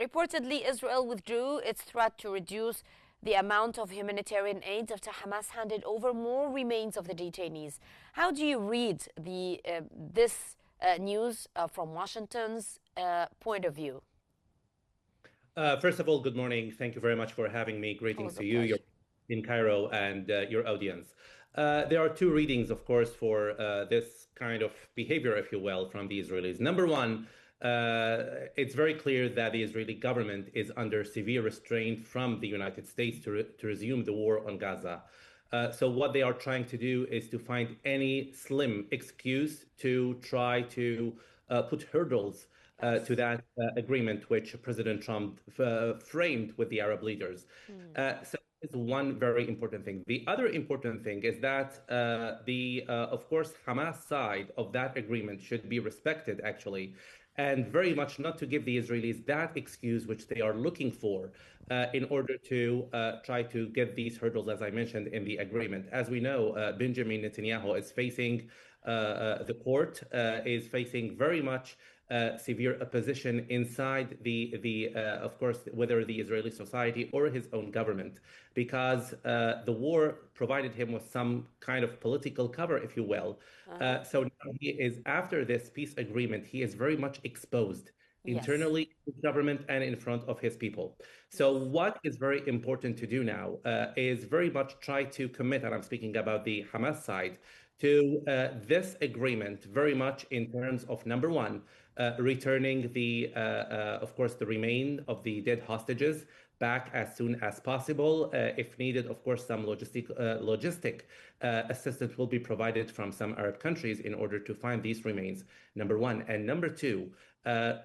Reportedly, Israel withdrew its threat to reduce the amount of humanitarian aid after Hamas handed over more remains of the detainees. How do you read this news from Washington's point of view? First of all, good morning. Thank you very much for having me. Always Greetings a to you, pleasure. your in Cairo, and your audience. There are two readings, of course, for this kind of behavior, if you will, from the Israelis. Number one, it's very clear that the Israeli government is under severe restraint from the United States to resume the war on Gaza. So what they are trying to do is to find any slim excuse to try to put hurdles to Yes. that agreement which President Trump framed with the Arab leaders. Hmm. So it's one very important thing. The other important thing is that of course, Hamas side of that agreement should be respected, actually, and very much not to give the Israelis that excuse which they are looking for in order to try to get these hurdles, as I mentioned, in the agreement. As we know, Benjamin Netanyahu is facing the court, is facing very much severe opposition inside of course, whether the Israeli society or his own government, because the war provided him with some kind of political cover, if you will. Uh-huh. So now he is, after this peace agreement, he is very much exposed Yes. internally in his government and in front of his people. So Yes. what is very important to do now is very much try to commit, and I'm speaking about the Hamas side, to this agreement very much in terms of number one, returning of course, the remain of the dead hostages back as soon as possible. If needed, of course, some logistic assistance will be provided from some Arab countries in order to find these remains, number one. And number two,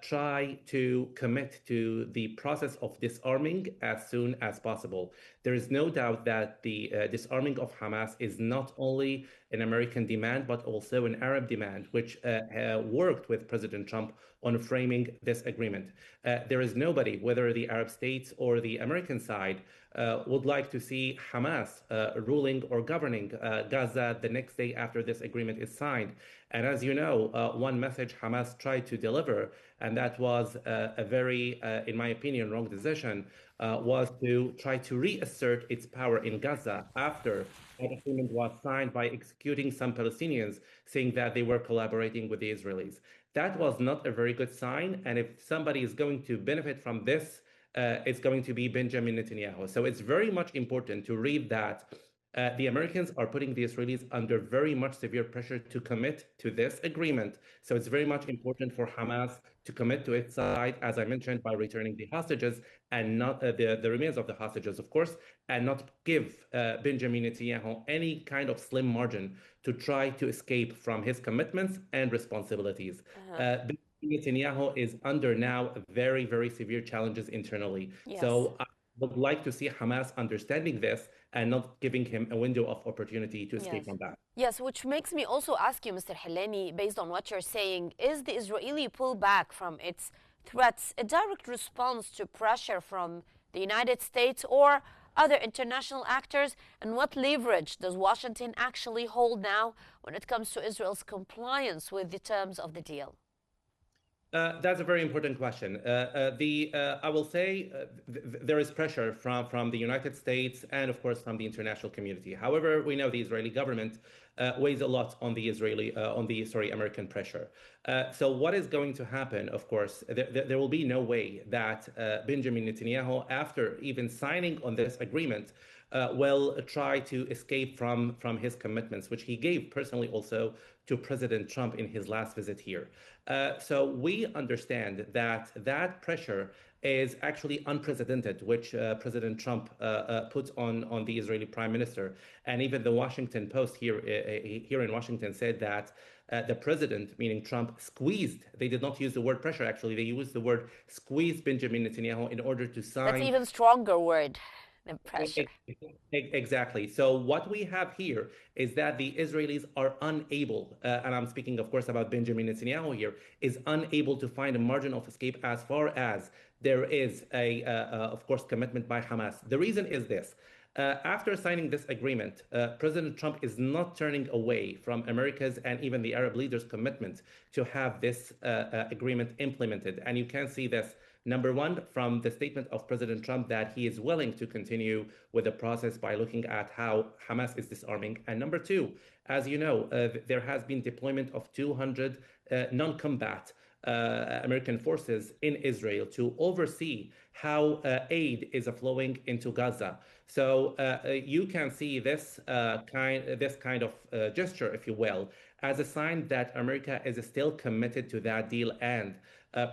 try to commit to the process of disarming as soon as possible. There is no doubt that the disarming of Hamas is not only an American demand, but also an Arab demand, which worked with President Trump on framing this agreement. There is nobody, whether the Arab states or the American side, would like to see Hamas ruling or governing Gaza the next day after this agreement is signed. And as you know, one message Hamas tried to deliver, and that was a very, in my opinion, wrong decision, was to try to reassert its power in Gaza after that agreement was signed by executing some Palestinians, saying that they were collaborating with the Israelis. That was not a very good sign. And if somebody is going to benefit from this, it's going to be Benjamin Netanyahu. So it's very much important to read that the Americans are putting the Israelis under very much severe pressure to commit to this agreement. So it's very much important for Hamas to commit to its side, as I mentioned, by returning the hostages and not the remains of the hostages, of course, and not give Benjamin Netanyahu any kind of slim margin to try to escape from his commitments and responsibilities. Uh-huh. Netanyahu is under now very, very severe challenges internally. Yes. So I would like to see Hamas understanding this and not giving him a window of opportunity to escape Yes. from that. Yes, which makes me also ask you, Mr. Heleni, based on what you're saying, is the Israeli pullback from its threats a direct response to pressure from the United States or other international actors? And what leverage does Washington actually hold now when it comes to Israel's compliance with the terms of the deal? That's a very important question. I will say there is pressure from the United States and, of course, from the international community. However, we know the Israeli government weighs a lot on the American pressure. So what is going to happen? Of course, there will be no way that Benjamin Netanyahu, after even signing on this agreement, will try to escape from his commitments, which he gave personally also to President Trump in his last visit here. So we understand that that pressure is actually unprecedented, which President Trump put on the Israeli Prime Minister. And even the Washington Post here in Washington said that the president, meaning Trump, squeezed. They did not use the word pressure, actually. They used the word squeeze Benjamin Netanyahu in order to That's sign. even stronger word than E- pressure. Exactly. So what we have here is that the Israelis are unable, and I'm speaking, of course, about Benjamin Netanyahu here, is unable to find a margin of escape as far as there is of course, commitment by Hamas. The reason is this. After signing this agreement, President Trump is not turning away from America's and even the Arab leaders' commitment to have this agreement implemented. And you can see this Number one, from the statement of President Trump that he is willing to continue with the process by looking at how Hamas is disarming. And number two, as you know, there has been deployment of 200 non-combat American forces in Israel to oversee how aid is flowing into Gaza. So you can see this kind of gesture, if you will, as a sign that America is still committed to that deal, and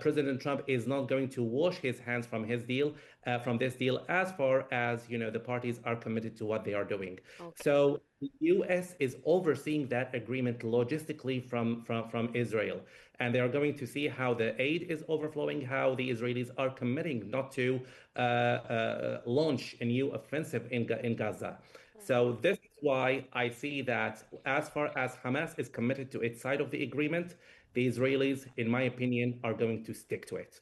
President Trump is not going to wash his hands from this deal, as far as the parties are committed to what they are doing. Okay. So the U.S. is overseeing that agreement logistically from Israel, and they are going to see how the aid is overflowing, how the Israelis are committing not to launch a new offensive in Gaza. So this is why I see that as far as Hamas is committed to its side of the agreement, the Israelis, in my opinion, are going to stick to it.